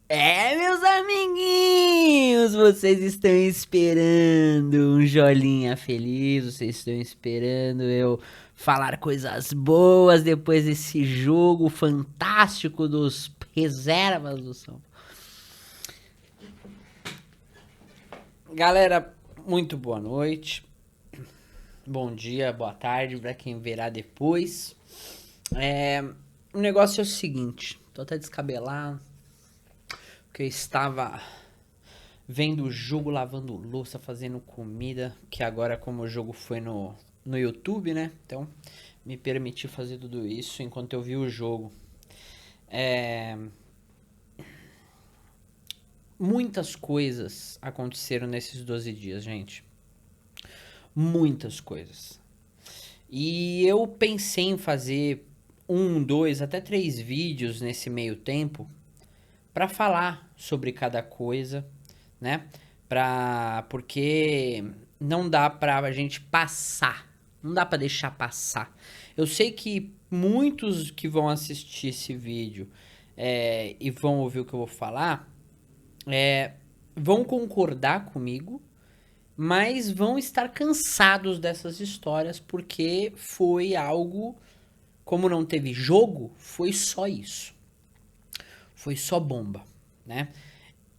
Meus amiguinhos, vocês estão esperando um jolinha feliz, vocês estão esperando eu falar coisas boas depois desse jogo fantástico dos reservas do São Paulo. Galera, muito boa noite, bom dia, boa tarde pra quem verá depois. O negócio é o seguinte, tô até descabelado, porque eu estava vendo o jogo, lavando louça, fazendo comida, que agora como o jogo foi no YouTube, né? Então me permiti fazer tudo isso enquanto eu vi o jogo. Muitas coisas aconteceram nesses 12 dias, gente. Muitas coisas. E eu pensei em fazer um, dois, até três vídeos nesse meio tempo para falar sobre cada coisa, né? Porque não dá pra gente passar, não dá pra deixar passar. Eu sei que muitos que vão assistir esse vídeo e vão ouvir o que eu vou falar vão concordar comigo, mas vão estar cansados dessas histórias porque foi algo, como não teve jogo, foi só isso. Foi só bomba, né?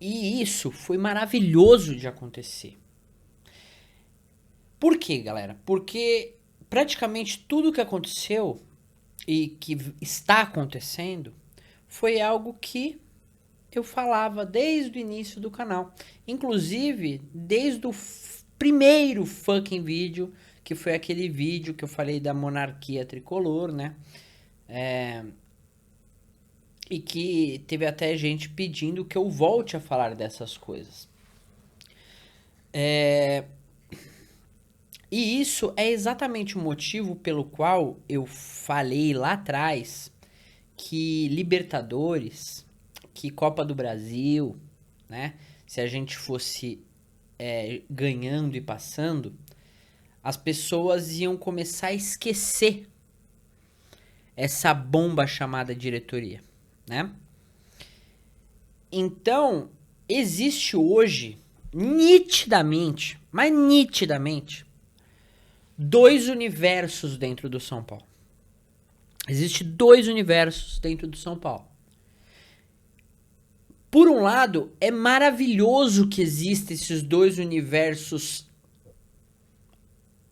E isso foi maravilhoso de acontecer. Por quê, galera? Porque praticamente tudo que aconteceu e que está acontecendo foi algo que eu falava desde o início do canal. Inclusive, desde o primeiro fucking vídeo, que foi aquele vídeo que eu falei da monarquia tricolor, né? E que teve até gente pedindo que eu volte a falar dessas coisas. E isso é exatamente o motivo pelo qual eu falei lá atrás que Libertadores, que Copa do Brasil, né? Se a gente fosse ganhando e passando, as pessoas iam começar a esquecer essa bomba chamada diretoria, né? Então, existe hoje, nitidamente, mas nitidamente, dois universos dentro do São Paulo. Existem dois universos dentro do São Paulo. Por um lado, é maravilhoso que existem esses dois universos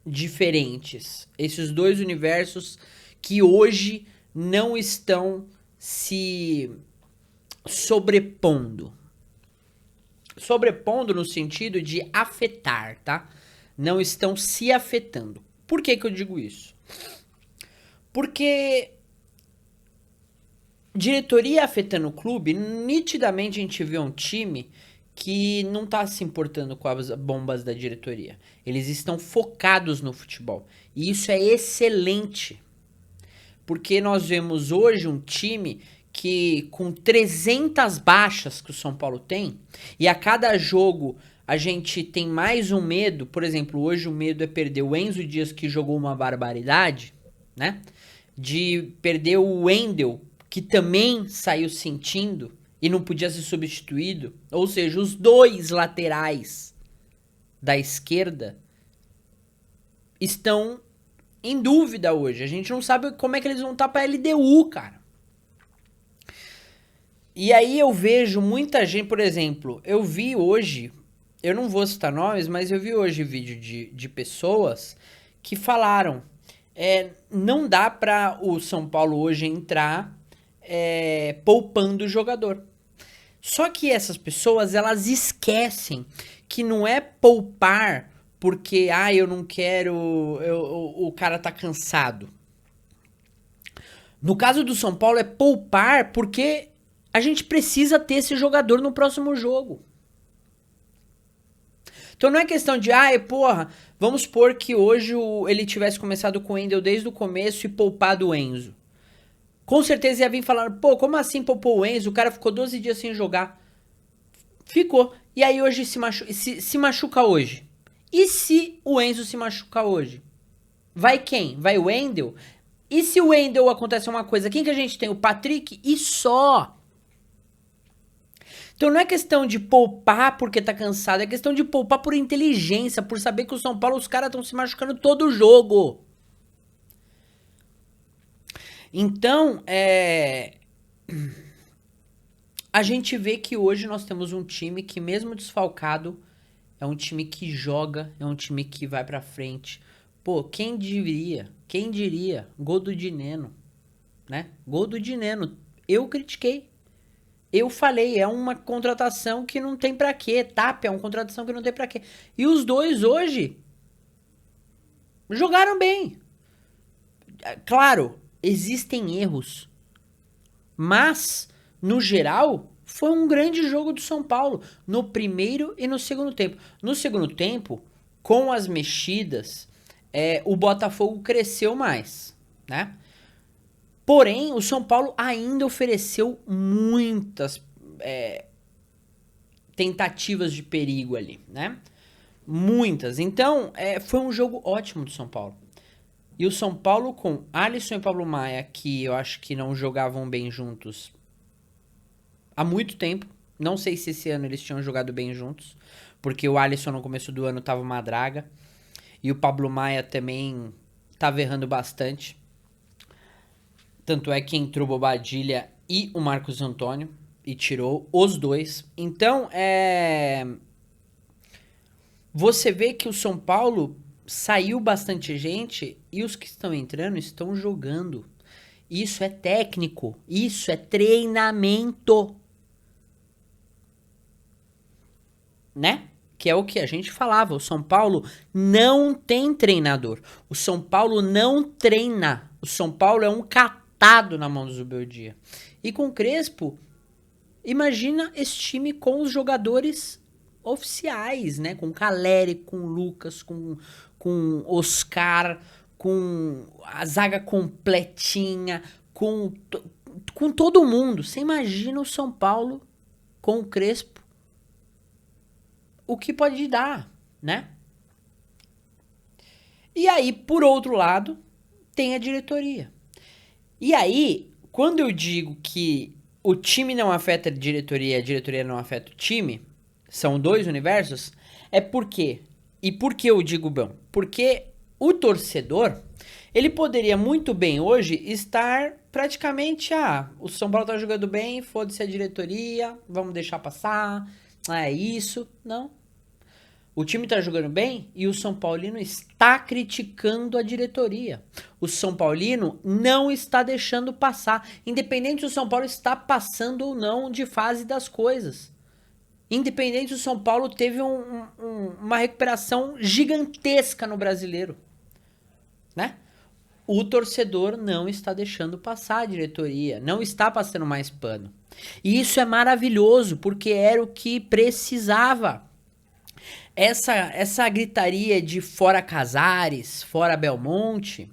diferentes. Esses dois universos que hoje não estão se sobrepondo. Sobrepondo no sentido de afetar, tá? Não estão se afetando. Por que eu digo isso? Porque diretoria afetando o clube, nitidamente a gente vê um time que não tá se importando com as bombas da diretoria. Eles estão focados no futebol. E isso é excelente. Porque nós vemos hoje um time que com 300 baixas que o São Paulo tem, e a cada jogo a gente tem mais um medo. Por exemplo, hoje o medo é perder o Enzo Dias, que jogou uma barbaridade, né? De perder o Wendel, que também saiu sentindo e não podia ser substituído. Ou seja, os dois laterais da esquerda estão em dúvida hoje. A gente não sabe como é que eles vão estar pra LDU, cara. E aí eu vejo muita gente, por exemplo, eu vi hoje, eu não vou citar nomes, mas eu vi hoje vídeo de pessoas que falaram, não dá pra o São Paulo hoje entrar poupando o jogador. Só que essas pessoas, elas esquecem que não é poupar porque, eu não quero, o cara tá cansado. No caso do São Paulo é poupar porque a gente precisa ter esse jogador no próximo jogo. Então não é questão de, porra, vamos supor que hoje ele tivesse começado com o Wendel desde o começo e poupado o Enzo. Com certeza ia vir falando, pô, como assim poupou o Enzo? O cara ficou 12 dias sem jogar. Ficou. E aí hoje se machuca hoje. E se o Enzo se machuca hoje? Vai quem? Vai o Wendel? E se o Wendel acontece uma coisa? Quem que a gente tem? O Patrick e só. Então não é questão de poupar porque tá cansado, é questão de poupar por inteligência, por saber que o São Paulo, os caras estão se machucando todo jogo. Então, a gente vê que hoje nós temos um time que, mesmo desfalcado, é um time que joga, é um time que vai pra frente. Pô, quem diria? Quem diria? Gol do Dineno, né? Gol do Dineno. Eu critiquei. Eu falei, é uma contratação que não tem pra quê. Tapia é uma contratação que não tem pra quê. E os dois hoje jogaram bem. Claro, existem erros, mas no geral foi um grande jogo do São Paulo no primeiro e no segundo tempo. No segundo tempo, com as mexidas, o Botafogo cresceu mais, né? Porém, o São Paulo ainda ofereceu muitas tentativas de perigo ali, né? Muitas. Então, foi um jogo ótimo do São Paulo. E o São Paulo com Alisson e Pablo Maia, que eu acho que não jogavam bem juntos há muito tempo. Não sei se esse ano eles tinham jogado bem juntos, porque o Alisson no começo do ano tava uma draga. E o Pablo Maia também tava errando bastante. Tanto é que entrou o Bobadilha e o Marcos Antônio e tirou os dois. Então, você vê que o São Paulo saiu bastante gente e os que estão entrando estão jogando. Isso é técnico, isso é treinamento. Né? Que é o que a gente falava, o São Paulo não tem treinador. O São Paulo não treina. O São Paulo é um catado na mão do Zubeldia. E com o Crespo, imagina esse time com os jogadores oficiais, né? Com Caleri, com Lucas, com Oscar, com a zaga completinha, com todo mundo. Você imagina o São Paulo com o Crespo, o que pode dar, né? E aí, por outro lado, tem a diretoria. E aí, quando eu digo que o time não afeta a diretoria não afeta o time, são dois universos, é porque, e por que eu digo bom? Porque o torcedor, ele poderia muito bem hoje estar praticamente, o São Paulo tá jogando bem, foda-se a diretoria, vamos deixar passar, é isso. Não. O time tá jogando bem e o São Paulino está criticando a diretoria. O São Paulino não está deixando passar, independente se o São Paulo está passando ou não de fase das coisas. Independente, o São Paulo teve uma recuperação gigantesca no Brasileiro, né? O torcedor não está deixando passar a diretoria, não está passando mais pano. E isso é maravilhoso, porque era o que precisava. Essa gritaria de fora Casares, fora Belmonte,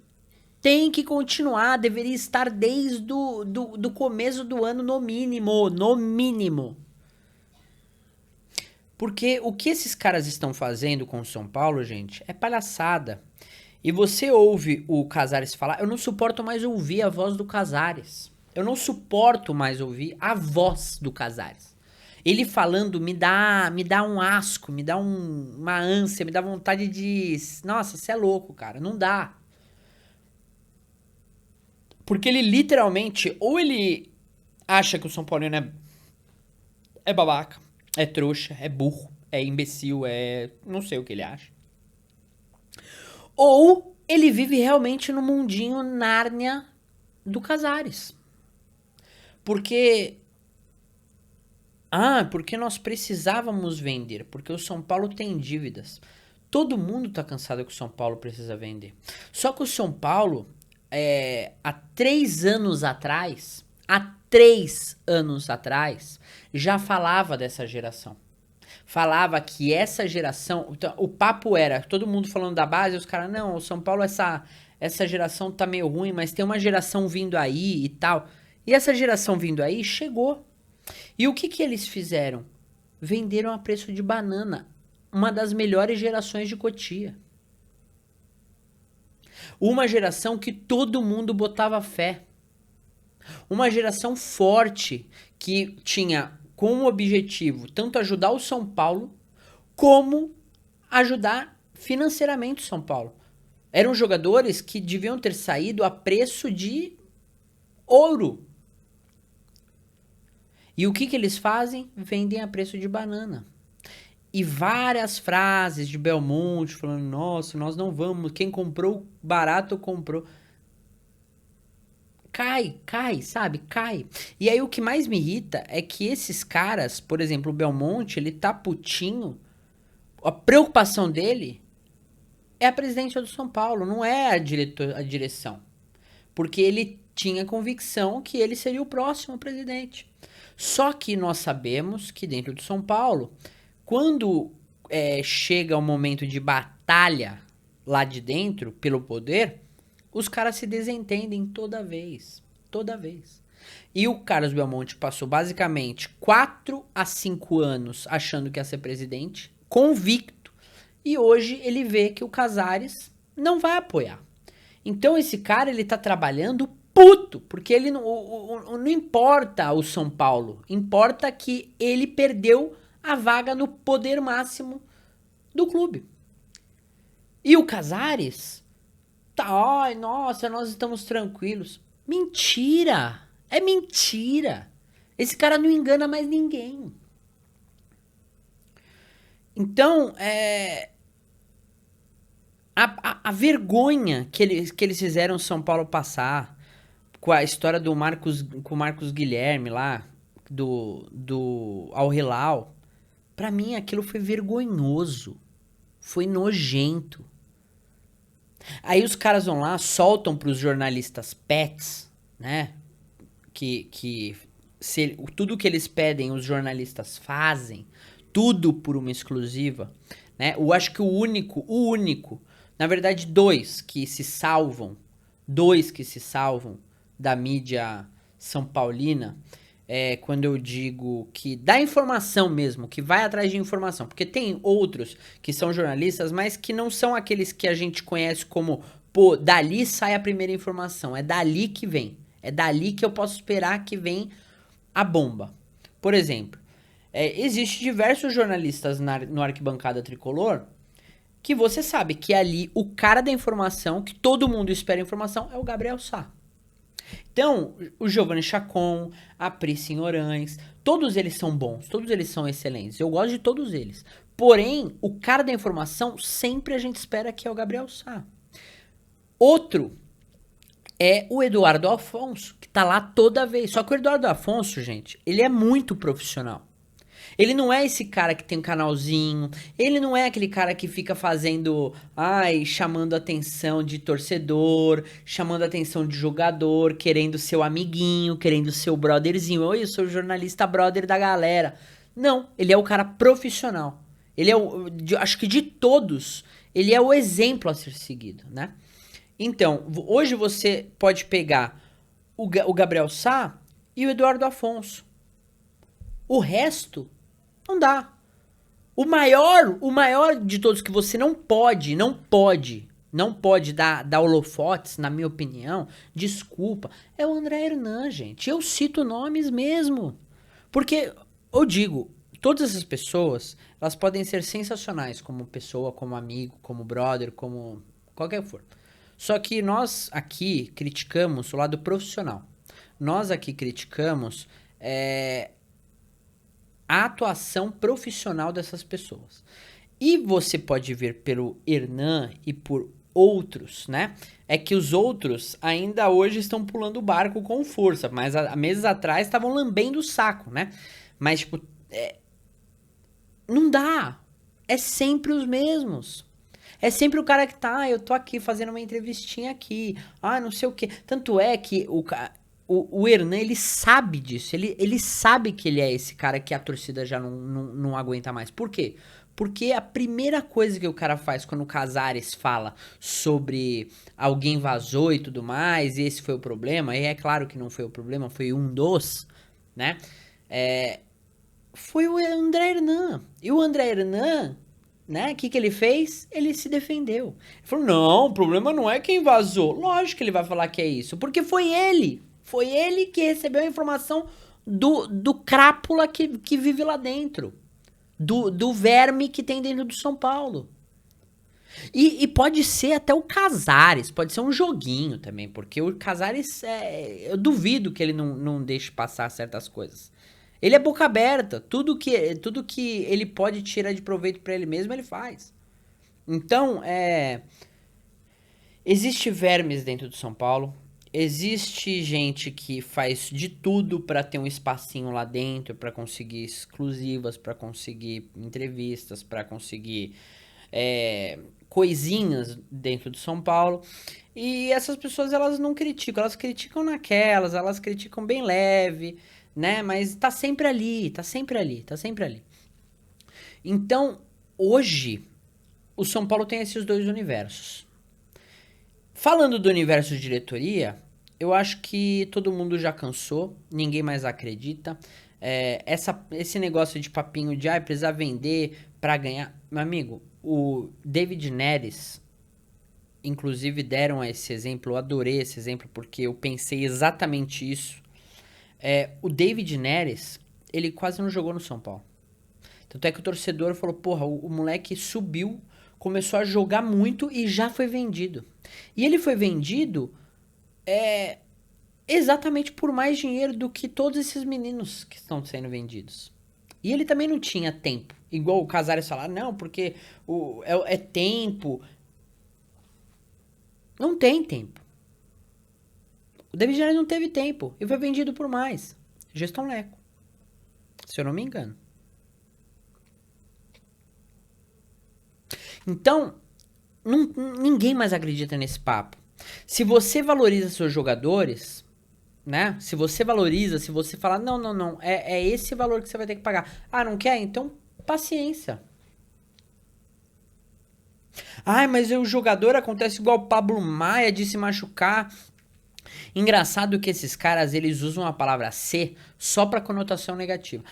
tem que continuar, deveria estar desde do começo do ano no mínimo, no mínimo. Porque o que esses caras estão fazendo com o São Paulo, gente, é palhaçada. E você ouve o Casares falar, eu não suporto mais ouvir a voz do Casares. Eu não suporto mais ouvir a voz do Casares. Ele falando me dá um asco, me dá uma ânsia, me dá vontade de... Nossa, você é louco, cara, não dá. Porque ele literalmente, ou ele acha que o São Paulino é babaca, é trouxa, é burro, é imbecil, não sei o que ele acha. Ou ele vive realmente no mundinho Nárnia do Casares. Porque nós precisávamos vender, porque o São Paulo tem dívidas. Todo mundo tá cansado que o São Paulo precisa vender. Só que o São Paulo, há 3 anos atrás, já falava dessa geração. Falava que essa geração... Então, o papo era, todo mundo falando da base, os caras, não, o São Paulo, essa geração tá meio ruim, mas tem uma geração vindo aí e tal. E essa geração vindo aí chegou. E o que eles fizeram? Venderam a preço de banana. Uma das melhores gerações de Cotia. Uma geração que todo mundo botava fé. Uma geração forte que tinha com o objetivo tanto ajudar o São Paulo, como ajudar financeiramente o São Paulo. Eram jogadores que deviam ter saído a preço de ouro. E o que eles fazem? Vendem a preço de banana. E várias frases de Belmonte falando, nossa, nós não vamos, quem comprou barato comprou. Cai, sabe? Cai. E aí o que mais me irrita é que esses caras, por exemplo, o Belmonte, ele tá putinho. A preocupação dele é a presidência do São Paulo, não é a direção. Porque ele tinha convicção que ele seria o próximo presidente. Só que nós sabemos que dentro do São Paulo, quando chega o momento de batalha lá de dentro, pelo poder, os caras se desentendem toda vez. Toda vez. E o Carlos Belmonte passou basicamente 4 a 5 anos achando que ia ser presidente, convicto, e hoje ele vê que o Casares não vai apoiar. Então esse cara, ele tá trabalhando puto, porque ele não importa o São Paulo, importa que ele perdeu a vaga no poder máximo do clube. E o Casares tá, ai, nossa, nós estamos tranquilos. Mentira! É mentira! Esse cara não engana mais ninguém. Então, a vergonha que eles fizeram São Paulo passar com a história do com o Marcos Guilherme lá, do Al Hilal, pra mim aquilo foi vergonhoso. Foi nojento. Aí os caras vão lá, soltam pros jornalistas pets, né? Tudo que eles pedem, os jornalistas fazem. Tudo por uma exclusiva, né? Eu acho que o único, na verdade, dois que se salvam da mídia são paulina, quando eu digo que dá informação mesmo, que vai atrás de informação, porque tem outros que são jornalistas, mas que não são aqueles que a gente conhece como, pô, dali sai a primeira informação, é dali que vem, é dali que eu posso esperar que vem a bomba. Por exemplo, existe diversos jornalistas no Arquibancada Tricolor que você sabe que ali o cara da informação, que todo mundo espera informação, é o Gabriel Sá. Então, o Giovanni Chacon, a Pri Senhorães, todos eles são bons, todos eles são excelentes. Eu gosto de todos eles. Porém, o cara da informação, sempre a gente espera que é o Gabriel Sá. Outro é o Eduardo Afonso, que tá lá toda vez. Só que o Eduardo Afonso, gente, ele é muito profissional. Ele não é esse cara que tem um canalzinho, ele não é aquele cara que fica fazendo, chamando a atenção de torcedor, chamando a atenção de jogador, querendo seu amiguinho, querendo seu brotherzinho. Oi, eu sou o jornalista brother da galera. Não, ele é o cara profissional. Ele é acho que de todos, ele é o exemplo a ser seguido, né? Então, hoje você pode pegar o Gabriel Sá e o Eduardo Afonso. O resto não dá. O maior de todos que você não pode dar holofotes, na minha opinião, desculpa, é o André Hernan, gente. Eu cito nomes mesmo. Porque, eu digo, todas essas pessoas, elas podem ser sensacionais como pessoa, como amigo, como brother, como qualquer que for. Só que nós aqui criticamos o lado profissional. Nós aqui criticamos a atuação profissional dessas pessoas. E você pode ver pelo Hernan e por outros, né? É que os outros ainda hoje estão pulando o barco com força, mas há meses atrás estavam lambendo o saco, né? Mas, tipo, não dá. É sempre os mesmos. É sempre o cara que tá, eu tô aqui fazendo uma entrevistinha aqui, não sei o quê. Tanto é que o Hernan, ele sabe disso, ele sabe que ele é esse cara que a torcida já não aguenta mais. Por quê? Porque a primeira coisa que o cara faz quando o Casares fala sobre alguém vazou e tudo mais, e esse foi o problema, e é claro que não foi o problema, foi um dos, né? Foi o André Hernan. E o André Hernan, né? O que ele fez? Ele se defendeu. Ele falou, não, o problema não é quem vazou. Lógico que ele vai falar que é isso, porque foi ele. Foi ele que recebeu a informação do crápula que vive lá dentro. Do verme que tem dentro do São Paulo. E pode ser até o Casares, pode ser um joguinho também, porque o Casares, eu duvido que ele não deixe passar certas coisas. Ele é boca aberta, tudo que ele pode tirar de proveito pra ele mesmo, ele faz. Então, existe vermes dentro do São Paulo, existe gente que faz de tudo pra ter um espacinho lá dentro, pra conseguir exclusivas, pra conseguir entrevistas, pra conseguir coisinhas dentro do São Paulo. E essas pessoas, elas não criticam, elas criticam naquelas, elas criticam bem leve, né? Mas tá sempre ali, tá sempre ali, tá sempre ali. Então, hoje, o São Paulo tem esses dois universos. Falando do universo de diretoria, eu acho que todo mundo já cansou, ninguém mais acredita. Esse negócio de papinho de precisa vender pra ganhar. Meu amigo, o David Neres, inclusive deram esse exemplo, eu adorei esse exemplo porque eu pensei exatamente isso. O David Neres, ele quase não jogou no São Paulo. Tanto é que o torcedor falou, porra, o moleque subiu, começou a jogar muito e já foi vendido. E ele foi vendido exatamente por mais dinheiro do que todos esses meninos que estão sendo vendidos. E ele também não tinha tempo. Igual o Casares falar, não, porque é tempo. Não tem tempo. O David Neres não teve tempo e foi vendido por mais. Gestão Leco. Se eu não me engano. Então, ninguém mais acredita nesse papo. Se você valoriza seus jogadores, né? Se você valoriza, se você fala, não, é esse valor que você vai ter que pagar. Não quer? Então, paciência. Mas o jogador acontece igual o Pablo Maia de se machucar. Engraçado que esses caras, eles usam a palavra "se" só pra conotação negativa.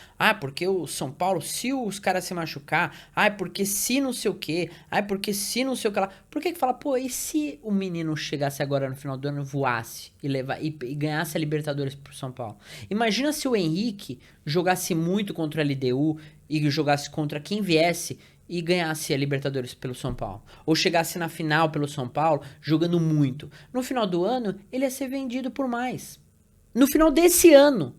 Porque o São Paulo, se os caras se machucar, porque se não sei o que, porque se não sei o que lá. Por que fala, pô, e se o menino chegasse agora no final do ano, voasse e ganhasse a Libertadores pro São Paulo? Imagina se o Henrique jogasse muito contra a LDU e jogasse contra quem viesse e ganhasse a Libertadores pelo São Paulo. Ou chegasse na final pelo São Paulo, jogando muito. No final do ano, ele ia ser vendido por mais. No final desse ano.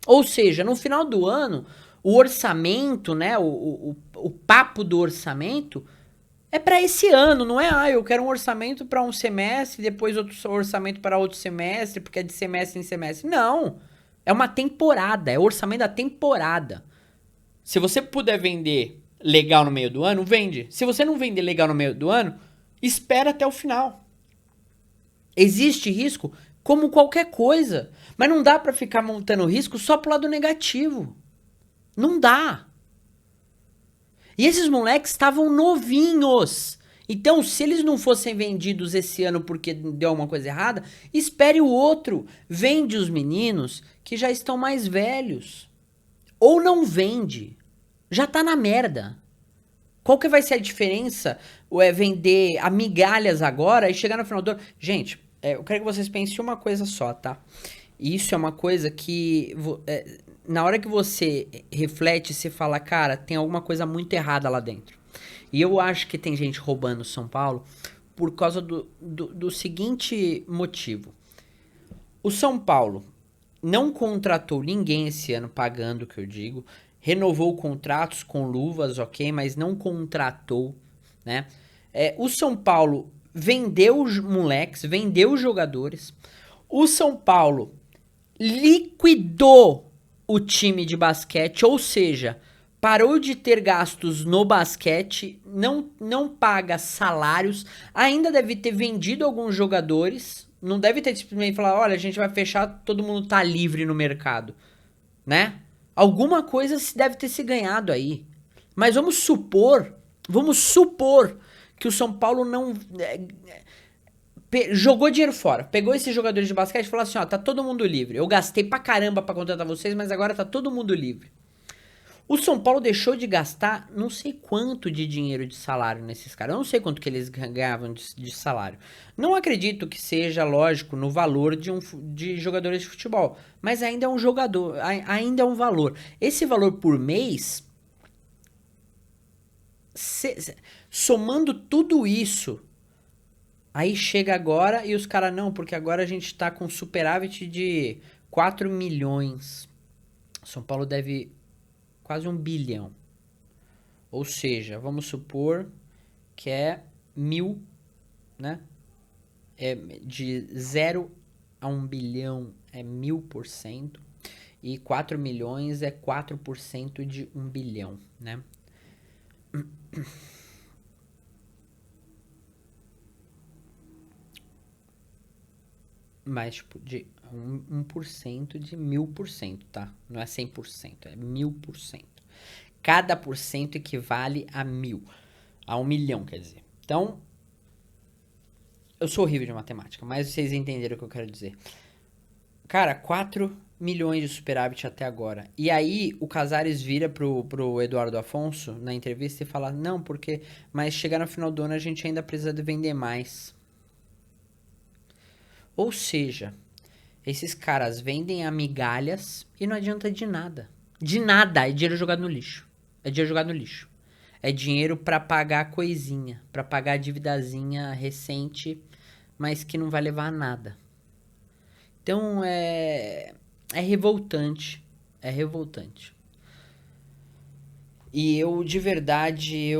Ou seja, no final do ano, o orçamento, né? O papo do orçamento é para esse ano, não é? Eu quero um orçamento para um semestre, depois outro orçamento para outro semestre, porque é de semestre em semestre. Não. É uma temporada, é o orçamento da temporada. Se você puder vender legal no meio do ano, vende. Se você não vender legal no meio do ano, espera até o final. Existe risco como qualquer coisa, mas não dá pra ficar montando risco só pro lado negativo. Não dá. E esses moleques estavam novinhos. Então, se eles não fossem vendidos esse ano porque deu alguma coisa errada, espere o outro. Vende os meninos que já estão mais velhos. Ou não vende. Já tá na merda. Qual que vai ser a diferença? Vender a migalhas agora e chegar no final do ano? Gente, eu quero que vocês pensem uma coisa só, tá? Isso é uma coisa que... na hora que você reflete, você fala, cara, tem alguma coisa muito errada lá dentro. E eu acho que tem gente roubando o São Paulo por causa do seguinte motivo. O São Paulo não contratou ninguém esse ano, pagando o que eu digo. Renovou contratos com luvas, ok, mas não contratou, né? O São Paulo vendeu os moleques, vendeu os jogadores. O São Paulo liquidou o time de basquete, ou seja, parou de ter gastos no basquete, não paga salários, ainda deve ter vendido alguns jogadores. Não deve ter simplesmente falado, olha, a gente vai fechar, todo mundo tá livre no mercado, né? Alguma coisa deve ter se ganhado aí. Mas vamos supor que o São Paulo não jogou dinheiro fora. Pegou esses jogadores de basquete e falou assim, ó, tá todo mundo livre. Eu gastei pra caramba pra contratar vocês, mas agora tá todo mundo livre. O São Paulo deixou de gastar não sei quanto de dinheiro de salário nesses caras. Eu não sei quanto que eles ganhavam de salário. Não acredito que seja lógico no valor de jogadores de futebol. Mas ainda é um jogador, ainda é um valor. Esse valor por mês, somando tudo isso, aí chega agora e os caras, não, porque agora a gente tá com superávit de 4 milhões. São Paulo deve quase 1 bilhão. Ou seja, vamos supor que é 1.000, né? É de 0 a 1 bilhão é 1.000%. E 4 milhões é 4% de 1 bilhão, né? Mas, tipo, de 1% de 1.000%, tá? Não é 100%, é 1.000%. Cada por cento equivale a 1.000. A 1 milhão, quer dizer. Então, eu sou horrível de matemática, mas vocês entenderam o que eu quero dizer. Cara, 4 milhões de superávit até agora. E aí, o Casares vira pro Eduardo Afonso na entrevista e fala, não, porque... Mas chegar no final do ano a gente ainda precisa de vender mais. Ou seja, esses caras vendem a migalhas e não adianta de nada. De nada, é dinheiro jogado no lixo. É dinheiro jogado no lixo. É dinheiro pra pagar coisinha, pra pagar a dívidazinha recente, mas que não vai levar a nada. Então é revoltante, é revoltante. E eu de verdade,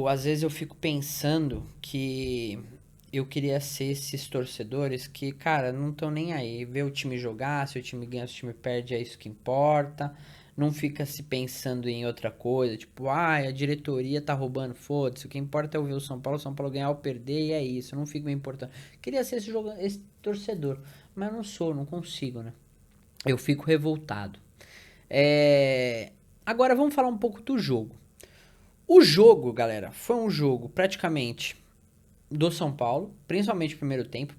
às vezes eu fico pensando que eu queria ser esses torcedores que, cara, não estão nem aí. Vê o time jogar, se o time ganha, se o time perde, é isso que importa. Não fica se pensando em outra coisa, tipo, a diretoria tá roubando, foda-se. O que importa é ouvir o São Paulo ganhar ou perder, e é isso. Não fica me importando. Queria ser esse torcedor, mas eu não sou, não consigo, né? Eu fico revoltado. Agora vamos falar um pouco do jogo. O jogo, galera, foi um jogo praticamente do São Paulo, principalmente no primeiro tempo.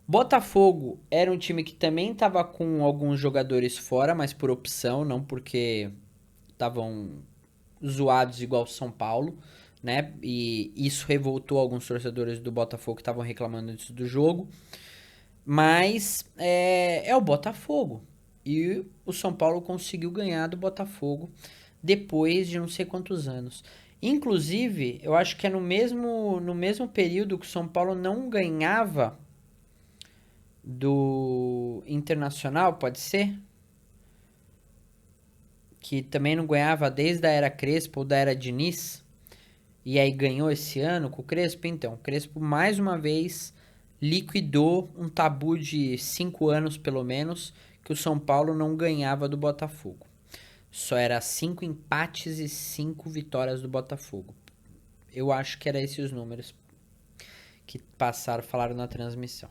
Botafogo era um time que também estava com alguns jogadores fora, mas por opção, não porque estavam zoados igual o São Paulo, né? E isso revoltou alguns torcedores do Botafogo que estavam reclamando disso do jogo. Mas é o Botafogo. E o São Paulo conseguiu ganhar do Botafogo depois de não sei quantos anos. Inclusive, eu acho que é no mesmo período que o São Paulo não ganhava do Internacional, pode ser? Que também não ganhava desde a era Crespo ou da era Diniz. E aí ganhou esse ano com o Crespo. Então, o Crespo mais uma vez liquidou um tabu de 5 anos pelo menos que o São Paulo não ganhava do Botafogo. Só era 5 empates e 5 vitórias do Botafogo. Eu acho que eram esses os números que falaram na transmissão.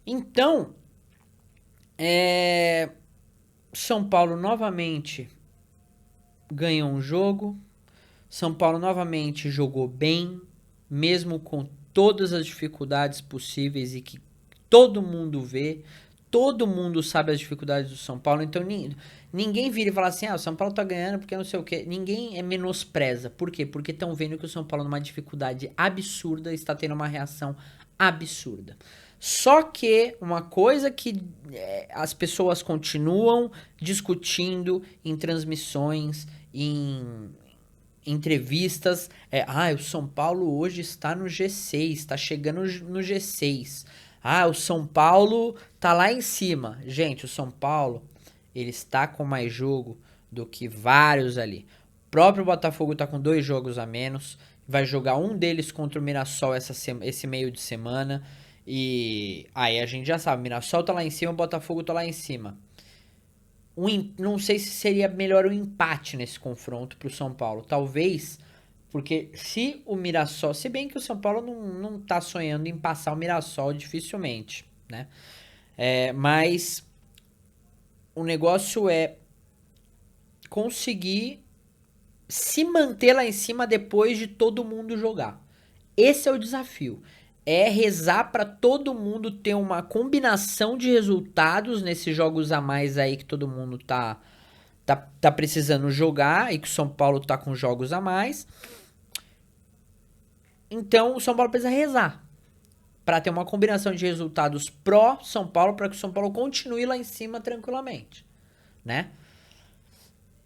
Então, São Paulo novamente ganhou um jogo. São Paulo novamente jogou bem, mesmo com todas as dificuldades possíveis e que todo mundo vê. Todo mundo sabe as dificuldades do São Paulo, então ninguém vira e fala assim, o São Paulo tá ganhando porque não sei o quê. Ninguém menospreza. Por quê? Porque estão vendo que o São Paulo numa dificuldade absurda está tendo uma reação absurda. Só que uma coisa que as pessoas continuam discutindo em transmissões, em entrevistas, o São Paulo hoje está no G6, está chegando no G6. O São Paulo tá lá em cima. Gente, o São Paulo, ele está com mais jogo do que vários ali. O próprio Botafogo tá com 2 jogos a menos. Vai jogar um deles contra o Mirassol esse meio de semana. E aí a gente já sabe, o Mirassol tá lá em cima, o Botafogo tá lá em cima. Não sei se seria melhor um empate nesse confronto pro São Paulo. Talvez... Porque se o Mirassol... Se bem que o São Paulo não tá sonhando em passar o Mirassol dificilmente, né? Mas o negócio é conseguir se manter lá em cima depois de todo mundo jogar. Esse é o desafio. É rezar para todo mundo ter uma combinação de resultados nesses jogos a mais aí que todo mundo tá tá precisando jogar e que o São Paulo tá com jogos a mais. Então o São Paulo precisa rezar para ter uma combinação de resultados pró São Paulo para que o São Paulo continue lá em cima tranquilamente, né?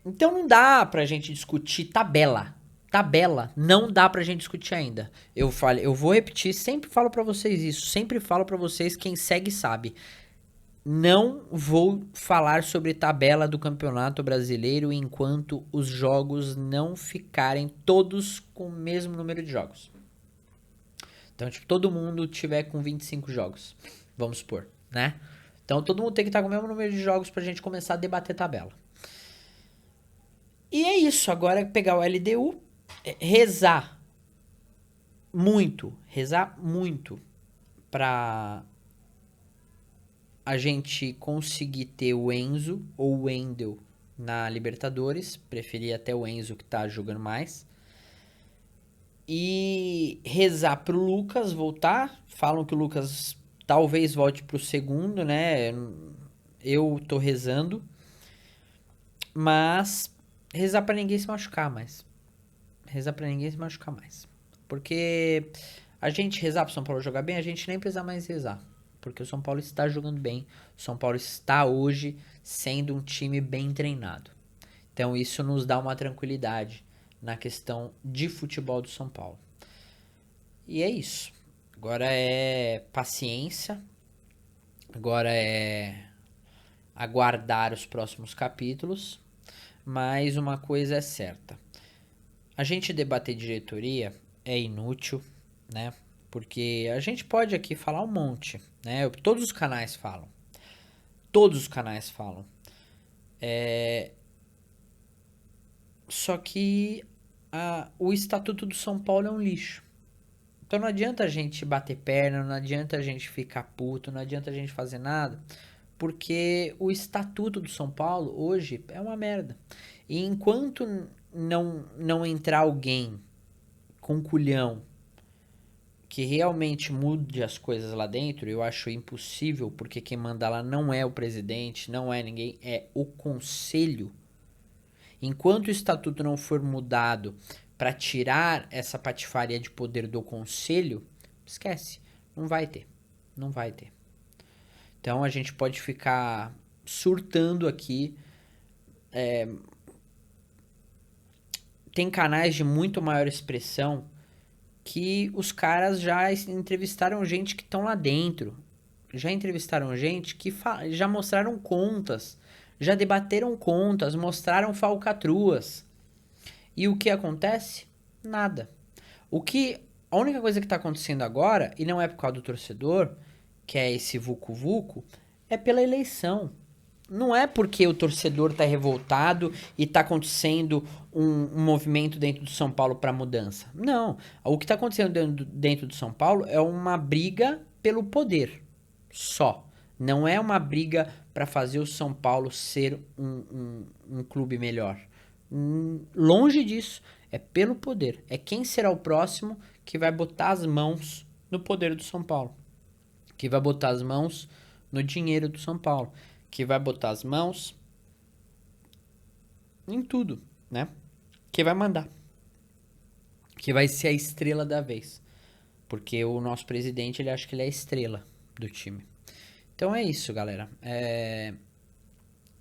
Então não dá pra gente discutir tabela. Tabela não dá pra gente discutir ainda. Eu vou repetir, sempre falo pra vocês isso, sempre falo pra vocês, quem segue sabe. Não vou falar sobre tabela do Campeonato Brasileiro enquanto os jogos não ficarem todos com o mesmo número de jogos. Então, tipo, todo mundo tiver com 25 jogos, vamos supor, né? Então, todo mundo tem que estar com o mesmo número de jogos pra gente começar a debater tabela. E é isso, agora é pegar o LDU, rezar muito pra a gente conseguir ter o Enzo ou o Wendel na Libertadores. Preferia até o Enzo que tá jogando mais. E rezar pro Lucas voltar. Falam que o Lucas talvez volte pro segundo, né? Eu tô rezando. Mas rezar pra ninguém se machucar mais. Rezar pra ninguém se machucar mais. Porque a gente rezar pro São Paulo jogar bem, a gente nem precisa mais rezar. Porque o São Paulo está jogando bem. O São Paulo está hoje sendo um time bem treinado. Então isso nos dá uma tranquilidade na questão de futebol do São Paulo. E é isso. Agora é paciência. Agora é aguardar os próximos capítulos. Mas uma coisa é certa. A gente debater diretoria é inútil, né? Porque a gente pode aqui falar um monte, né? Todos os canais falam. Todos os canais falam. Só que o Estatuto do São Paulo é um lixo. Então não adianta a gente bater perna, não adianta a gente ficar puto, não adianta a gente fazer nada. Porque o Estatuto do São Paulo hoje é uma merda. E enquanto não entrar alguém com culhão que realmente mude as coisas lá dentro, eu acho impossível, porque quem manda lá não é o presidente, não é ninguém, é o conselho. Enquanto o estatuto não for mudado para tirar essa patifaria de poder do conselho, esquece, não vai ter, não vai ter. Então a gente pode ficar surtando aqui. Tem canais de muito maior expressão que os caras já entrevistaram gente que estão lá dentro. Já entrevistaram gente que já mostraram contas. Já debateram contas, mostraram falcatruas. E o que acontece? Nada. A única coisa que está acontecendo agora, e não é por causa do torcedor, que é esse vucu-vucu, é pela eleição. Não é porque o torcedor tá revoltado e tá acontecendo um movimento dentro do São Paulo para mudança. Não. O que tá acontecendo dentro do São Paulo é uma briga pelo poder. Só. Não é uma briga para fazer o São Paulo ser um clube melhor. Longe disso. É pelo poder. É quem será o próximo que vai botar as mãos no poder do São Paulo. Que vai botar as mãos no dinheiro do São Paulo. Que vai botar as mãos em tudo, né? Que vai mandar. Que vai ser a estrela da vez. Porque o nosso presidente, ele acha que ele é a estrela do time. Então é isso, galera.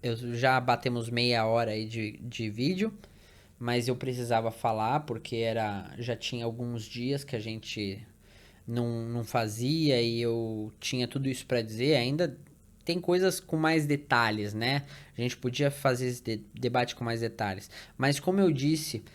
Eu já batemos meia hora aí de vídeo. Mas eu precisava falar porque já tinha alguns dias que a gente não fazia. E eu tinha tudo isso pra dizer. Ainda tem coisas com mais detalhes, né? A gente podia fazer esse debate com mais detalhes. Mas como eu disse,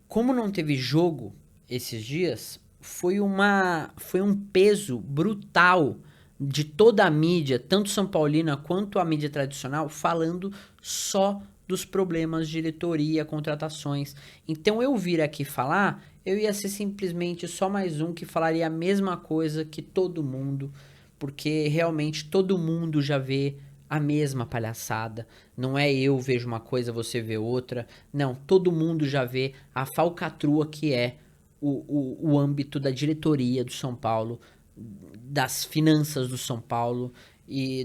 como não teve jogo esses dias, foi um peso brutal de toda a mídia, tanto São Paulina quanto a mídia tradicional, falando só dos problemas de diretoria, contratações. Então eu vir aqui falar, eu ia ser simplesmente só mais um que falaria a mesma coisa que todo mundo, porque realmente todo mundo já vê a mesma palhaçada. Não é eu vejo uma coisa, você vê outra. Não, todo mundo já vê a falcatrua que é o âmbito da diretoria do São Paulo, das finanças do São Paulo e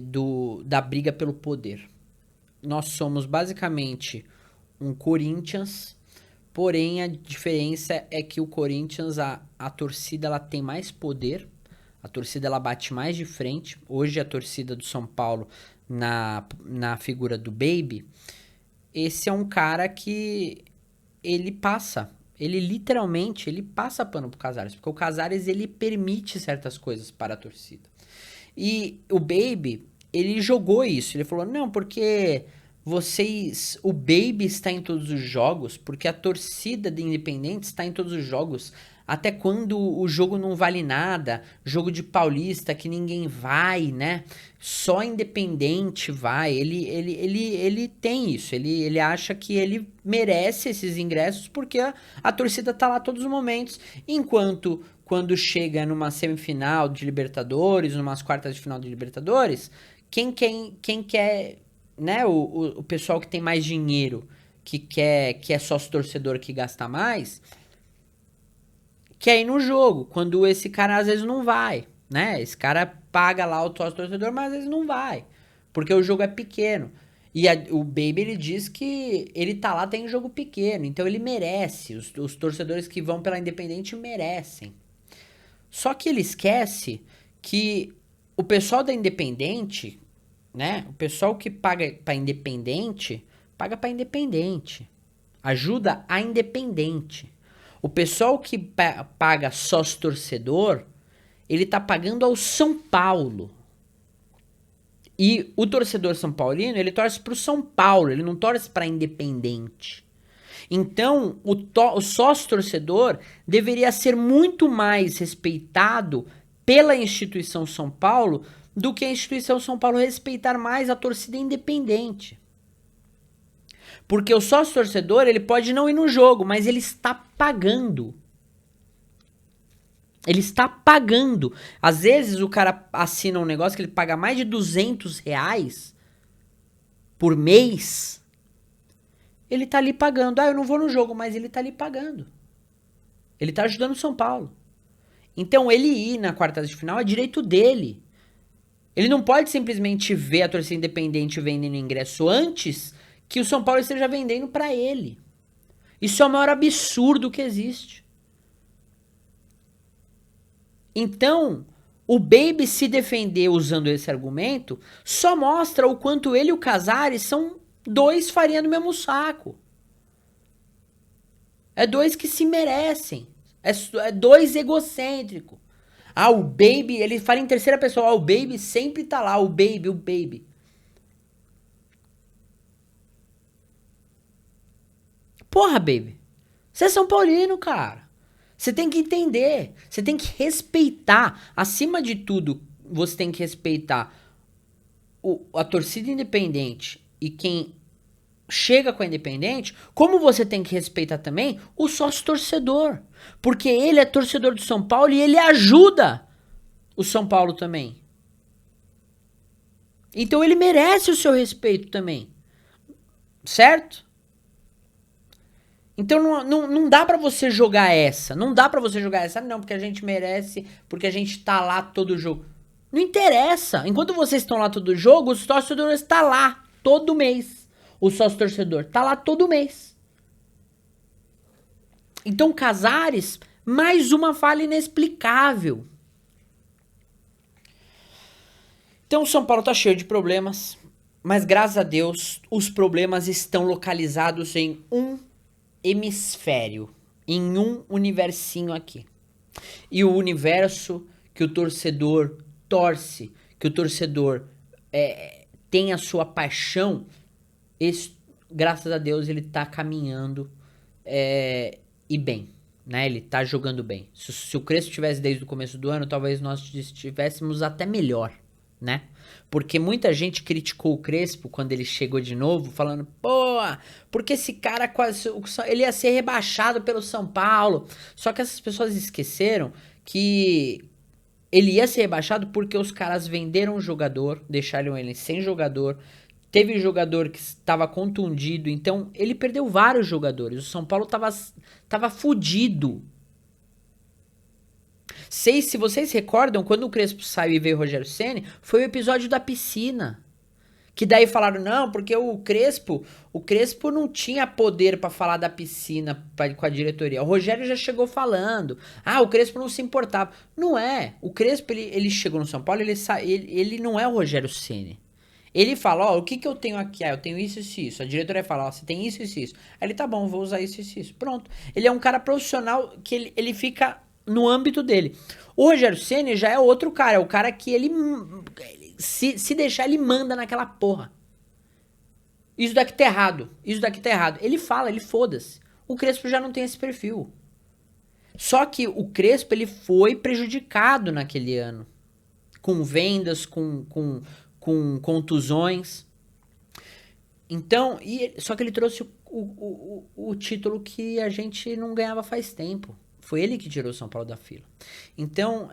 da briga pelo poder. nós somos basicamente um Corinthians, porém a diferença é que o Corinthians, a torcida ela tem mais poder, a torcida ela bate mais de frente. Hoje a torcida do São Paulo, na figura do Baby, esse é um cara que ele literalmente, ele passa pano pro Casares, porque o Casares ele permite certas coisas para a torcida. E o Baby, ele jogou isso, ele falou, não, porque o Baby está em todos os jogos, porque a torcida de Independente está em todos os jogos, até quando o jogo não vale nada, jogo de Paulista que ninguém vai, né? Só Independente vai. Ele tem isso, ele acha que ele merece esses ingressos porque a torcida tá lá todos os momentos, enquanto quando chega numa semifinal de Libertadores, numas quartas de final de Libertadores, quem quer, né, o pessoal que tem mais dinheiro, que é sócio torcedor que gasta mais, quer ir no jogo, quando esse cara às vezes não vai, né? Esse cara paga lá o sócio torcedor, mas às vezes não vai, porque o jogo é pequeno. E o Baby, ele diz que ele tá lá, tem jogo pequeno, então ele merece, os torcedores que vão pela Independente merecem. Só que ele esquece que o pessoal da Independente, né? O pessoal que paga pra Independente, paga pra Independente. Ajuda a Independente. O pessoal que paga sócio torcedor, ele tá pagando ao São Paulo. E o torcedor são paulino, ele torce pro São Paulo, ele não torce pra Independente. Então, o sócio torcedor deveria ser muito mais respeitado pela instituição São Paulo do que a instituição São Paulo respeitar mais a torcida independente. Porque o sócio torcedor, ele pode não ir no jogo, mas ele está pagando. Ele está pagando. Às vezes o cara assina um negócio que ele paga mais de R$ 200 por mês. Ele tá ali pagando. Ah, eu não vou no jogo, mas ele tá ali pagando. Ele tá ajudando o São Paulo. Então ele ir na quarta de final é direito dele. Ele não pode simplesmente ver a torcida independente vendendo ingresso antes que o São Paulo esteja vendendo pra ele. Isso é o maior absurdo que existe. Então, o Baby se defender usando esse argumento só mostra o quanto ele e o Casares são dois farinha do mesmo saco. É dois que se merecem. É dois egocêntricos. Ah, o Baby, ele fala em terceira pessoa. Ah, o Baby sempre tá lá. O Baby, o Baby. Porra, Baby. Você é São Paulino, cara. Você tem que entender. Você tem que respeitar. Acima de tudo, você tem que respeitar a torcida independente e quem chega com a Independente, como você tem que respeitar também o sócio torcedor. Porque ele é torcedor do São Paulo e ele ajuda o São Paulo também. Então ele merece o seu respeito também. Certo? Então não dá pra você jogar essa. Não dá pra você jogar essa. Não, porque a gente merece, porque a gente tá lá todo jogo. Não interessa. Enquanto vocês estão lá todo jogo, o sócio torcedor está lá todo mês. O sócio torcedor tá lá todo mês. Então, Casares, mais uma falha inexplicável. Então, o São Paulo tá cheio de problemas, mas graças a Deus, os problemas estão localizados em um hemisfério, em um universinho aqui. E o universo que o torcedor torce, que o torcedor tem a sua paixão, graças a Deus ele tá caminhando e bem, né? Ele tá jogando bem. Se o Crespo tivesse desde o começo do ano, talvez nós estivéssemos até melhor, né? Porque muita gente criticou o Crespo quando ele chegou de novo, falando, pô, porque esse cara quase, ele ia ser rebaixado pelo São Paulo. Só que essas pessoas esqueceram que ele ia ser rebaixado porque os caras venderam o jogador, deixaram ele sem jogador. Teve jogador que estava contundido, então ele perdeu vários jogadores. O São Paulo tava fudido. Se vocês recordam, quando o Crespo saiu e veio o Rogério Ceni, foi o episódio da piscina. Que daí falaram, não, porque o Crespo não tinha poder pra falar da piscina com a diretoria. O Rogério já chegou falando, o Crespo não se importava. Não é, o Crespo, ele chegou no São Paulo, ele não é o Rogério Ceni. Ele fala, ó, o que que eu tenho aqui? Eu tenho isso e isso. A diretoria fala, ó, você tem isso e isso. Aí ele, tá bom, vou usar isso e isso. Pronto. Ele é um cara profissional que ele fica no âmbito dele. O Rogério Ceni já é outro cara, é o cara que se deixar, ele manda naquela porra. Isso daqui tá errado. Isso daqui tá errado. Ele fala, ele foda-se. O Crespo já não tem esse perfil. Só que o Crespo, ele foi prejudicado naquele ano. Com vendas, com contusões. Então, só que ele trouxe o título que a gente não ganhava faz tempo. Foi ele que tirou o São Paulo da fila. Então,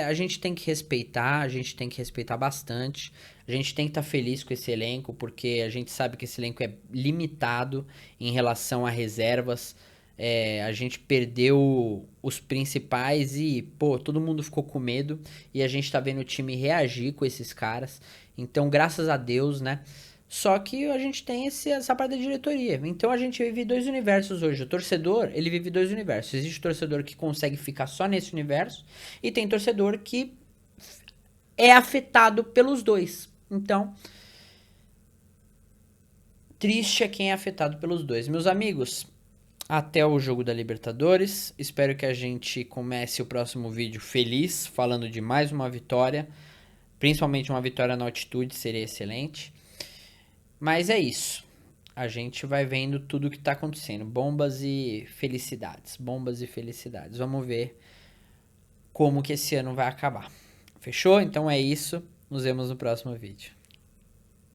a gente tem que respeitar, a gente tem que respeitar bastante. A gente tem que estar feliz com esse elenco, porque a gente sabe que esse elenco é limitado em relação a reservas. A gente perdeu os principais e, pô, todo mundo ficou com medo. E a gente tá vendo o time reagir com esses caras. Então, graças a Deus, né? Só que a gente tem essa parte da diretoria. Então a gente vive dois universos hoje. O torcedor, ele vive dois universos. Existe torcedor que consegue ficar só nesse universo. E tem torcedor que é afetado pelos dois. Então, triste é quem é afetado pelos dois. Meus amigos, até o jogo da Libertadores. Espero que a gente comece o próximo vídeo feliz, falando de mais uma vitória. Principalmente uma vitória na altitude, seria excelente. Mas é isso. A gente vai vendo tudo o que tá acontecendo. Bombas e felicidades. Bombas e felicidades. Vamos ver como que esse ano vai acabar. Fechou? Então é isso. Nos vemos no próximo vídeo.